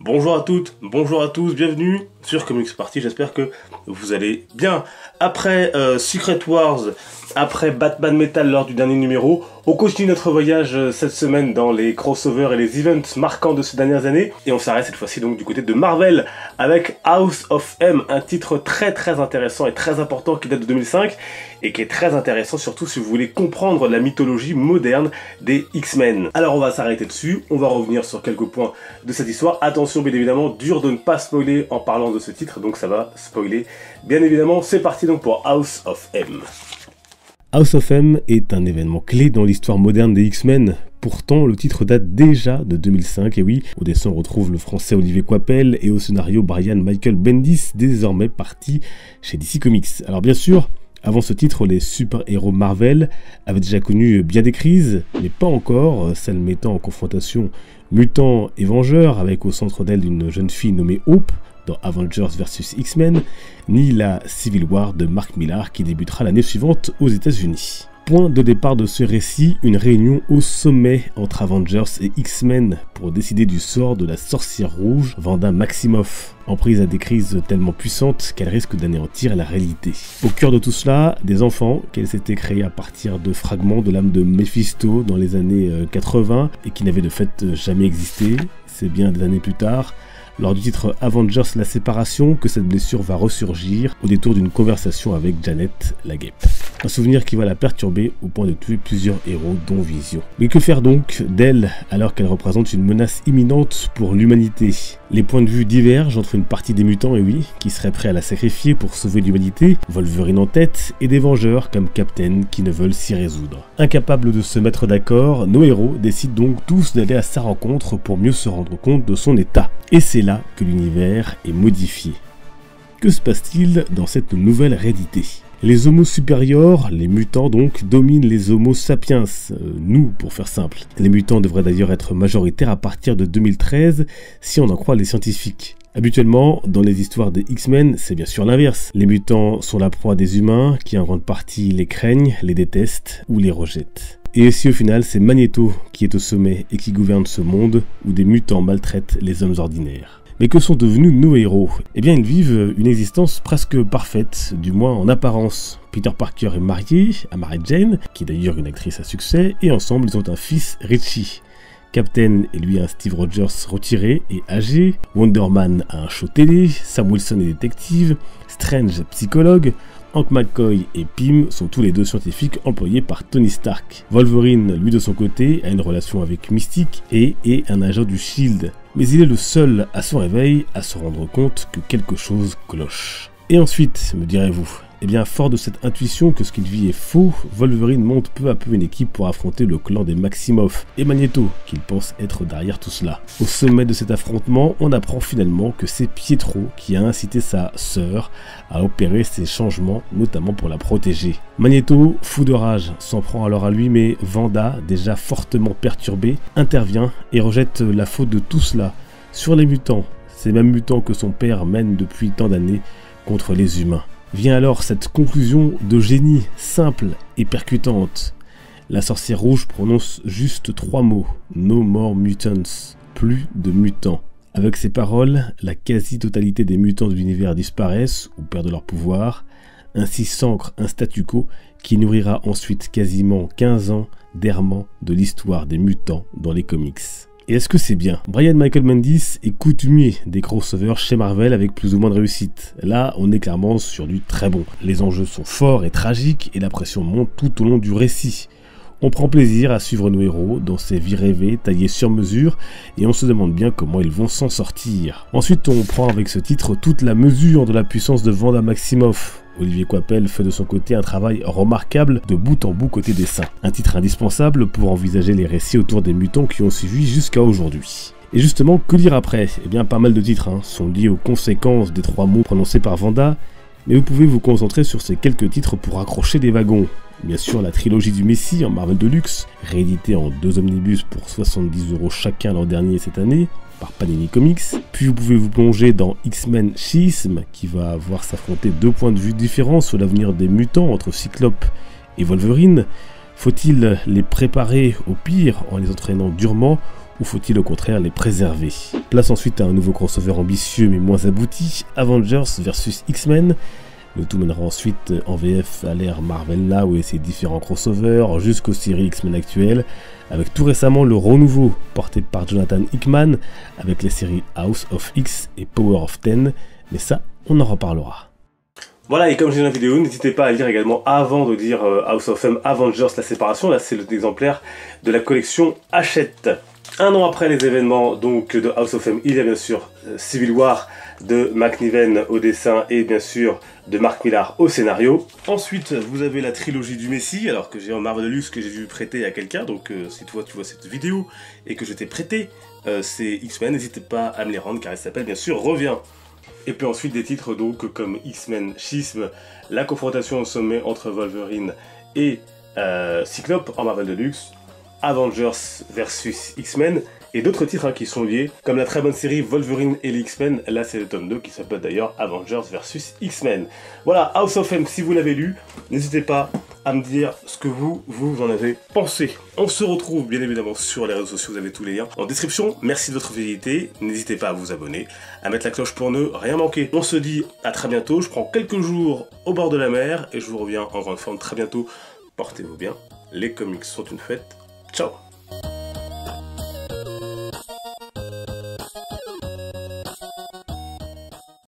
Bonjour à toutes, bonjour à tous, bienvenue sur Comics Party, j'espère que vous allez bien. Après Secret Wars, après Batman Metal lors du dernier numéro, on continue notre voyage cette semaine dans les crossovers et les events marquants de ces dernières années. Et on s'arrête cette fois-ci donc du côté de Marvel avec House of M, un titre très intéressant et très important qui date de 2005 et qui est très intéressant surtout si vous voulez comprendre la mythologie moderne des X-Men. Alors on va s'arrêter dessus, on va revenir sur quelques points de cette histoire. Attention bien évidemment, dur de ne pas spoiler en parlant de ce titre, donc ça va spoiler bien évidemment. C'est parti donc pour House of M. House of M est un événement clé dans l'histoire moderne des X-Men. Pourtant, le titre date déjà de 2005, et oui, au dessin on retrouve le français Olivier Coipel et au scénario Brian Michael Bendis, désormais parti chez DC Comics. Alors bien sûr, avant ce titre, les super-héros Marvel avaient déjà connu bien des crises, mais pas encore, celle mettant en confrontation mutants et vengeurs, avec au centre d'elle une jeune fille nommée Hope, dans Avengers vs X-Men, ni la Civil War de Mark Millar qui débutera l'année suivante aux États-Unis. Point de départ de ce récit, une réunion au sommet entre Avengers et X-Men pour décider du sort de la sorcière rouge Wanda Maximoff, en prise à des crises tellement puissantes qu'elle risque d'anéantir la réalité. Au cœur de tout cela, des enfants qu'elle s'était créés à partir de fragments de l'âme de Mephisto dans les années 80 et qui n'avaient de fait jamais existé. C'est bien des années plus tard, lors du titre Avengers la séparation, que cette blessure va ressurgir au détour d'une conversation avec Janet la Guêpe. Un souvenir qui va la perturber au point de tuer plusieurs héros dont Vision. Mais que faire donc d'elle alors qu'elle représente une menace imminente pour l'humanité? Les points de vue divergent entre une partie des mutants, et oui, qui seraient prêts à la sacrifier pour sauver l'humanité, Wolverine en tête, et des vengeurs comme Captain qui ne veulent s'y résoudre. Incapables de se mettre d'accord, nos héros décident donc tous d'aller à sa rencontre pour mieux se rendre compte de son état. Et c'est là que l'univers est modifié. Que se passe-t-il dans cette nouvelle réalité? Les homos supérieurs, les mutants donc, dominent les homo sapiens, nous pour faire simple. Les mutants devraient d'ailleurs être majoritaires à partir de 2013 si on en croit les scientifiques. Habituellement, dans les histoires des X-Men, c'est bien sûr l'inverse. Les mutants sont la proie des humains qui en grande partie les craignent, les détestent ou les rejettent. Et si au final c'est Magneto qui est au sommet et qui gouverne ce monde où des mutants maltraitent les hommes ordinaires. Mais que sont devenus nos héros? Eh bien ils vivent une existence presque parfaite, du moins en apparence. Peter Parker est marié à Mary Jane, qui est d'ailleurs une actrice à succès, et ensemble ils ont un fils, Richie. Captain est lui un Steve Rogers retiré et âgé, Wonder Man a un show télé, Sam Wilson est détective, Strange psychologue, Hank McCoy et Pym sont tous les deux scientifiques employés par Tony Stark. Wolverine, lui de son côté, a une relation avec Mystique et est un agent du SHIELD. Mais il est le seul à son réveil à se rendre compte que quelque chose cloche. Et ensuite, me direz-vous, eh bien fort de cette intuition que ce qu'il vit est faux, Wolverine monte peu à peu une équipe pour affronter le clan des Maximoff et Magneto, qu'il pense être derrière tout cela. Au sommet de cet affrontement, on apprend finalement que c'est Pietro qui a incité sa sœur à opérer ces changements, notamment pour la protéger. Magneto, fou de rage, s'en prend alors à lui, mais Wanda, déjà fortement perturbée, intervient et rejette la faute de tout cela sur les mutants, ces mêmes mutants que son père mène depuis tant d'années contre les humains. Vient alors cette conclusion de génie simple et percutante. La sorcière rouge prononce juste 3 mots, No more mutants, plus de mutants. Avec ces paroles, la quasi-totalité des mutants de l'univers disparaissent ou perdent leur pouvoir. Ainsi s'ancre un statu quo qui nourrira ensuite quasiment 15 ans d'errement de l'histoire des mutants dans les comics. Et est-ce que c'est bien? Brian Michael Bendis est coutumier des crossovers chez Marvel avec plus ou moins de réussite. Là, on est clairement sur du très bon. Les enjeux sont forts et tragiques et la pression monte tout au long du récit. On prend plaisir à suivre nos héros dans ces vies rêvées taillées sur mesure et on se demande bien comment ils vont s'en sortir. Ensuite, on prend avec ce titre toute la mesure de la puissance de Wanda Maximoff. Olivier Coipel fait de son côté un travail remarquable de bout en bout côté dessin. Un titre indispensable pour envisager les récits autour des mutants qui ont suivi jusqu'à aujourd'hui. Et justement, que lire après? Eh bien, pas mal de titres sont liés aux conséquences des 3 mots prononcés par Wanda, mais vous pouvez vous concentrer sur ces quelques titres pour accrocher des wagons. Bien sûr, la trilogie du Messie en Marvel Deluxe, rééditée en 2 omnibus pour 70 € chacun l'an dernier cette année, par Panini Comics. Puis vous pouvez vous plonger dans X-Men Schism, qui va voir s'affronter 2 points de vue différents sur l'avenir des mutants entre Cyclope et Wolverine. Faut-il les préparer au pire en les entraînant durement ou faut-il au contraire les préserver? Place ensuite à un nouveau crossover ambitieux mais moins abouti, Avengers vs X-Men. Le tout mènera ensuite en VF à l'ère Marvel Now et ses différents crossovers jusqu'aux séries X-Men actuelles, avec tout récemment le renouveau porté par Jonathan Hickman avec les séries House of X et Power of Ten, mais ça on en reparlera. Voilà, et comme j'ai dans la vidéo, n'hésitez pas à lire également avant de dire House of M Avengers la séparation. Là c'est l'exemplaire de la collection Hachette. Un an après les événements donc de House of M, il y a bien sûr Civil War de McNiven au dessin et bien sûr de Mark Millar au scénario. Ensuite, vous avez la trilogie du Messie, alors que j'ai en Marvel Deluxe que j'ai dû prêter à quelqu'un. Donc si toi tu vois cette vidéo et que je t'ai prêté ces X-Men, n'hésitez pas à me les rendre car elle s'appelle bien sûr Reviens. Et puis ensuite des titres donc comme X-Men Schisme, la confrontation au sommet entre Wolverine et Cyclope en Marvel Deluxe, Avengers versus X-Men, et d'autres titres qui sont liés, comme la très bonne série Wolverine et les X-Men, là c'est le tome 2 qui s'appelle d'ailleurs Avengers versus X-Men. Voilà, House of M, si vous l'avez lu, n'hésitez pas à me dire ce que vous en avez pensé. On se retrouve bien évidemment sur les réseaux sociaux, vous avez tous les liens en description. Merci de votre fidélité, n'hésitez pas à vous abonner, à mettre la cloche pour ne rien manquer. On se dit à très bientôt, je prends quelques jours au bord de la mer et je vous reviens en grande forme très bientôt. Portez-vous bien, les comics sont une fête. Ciao.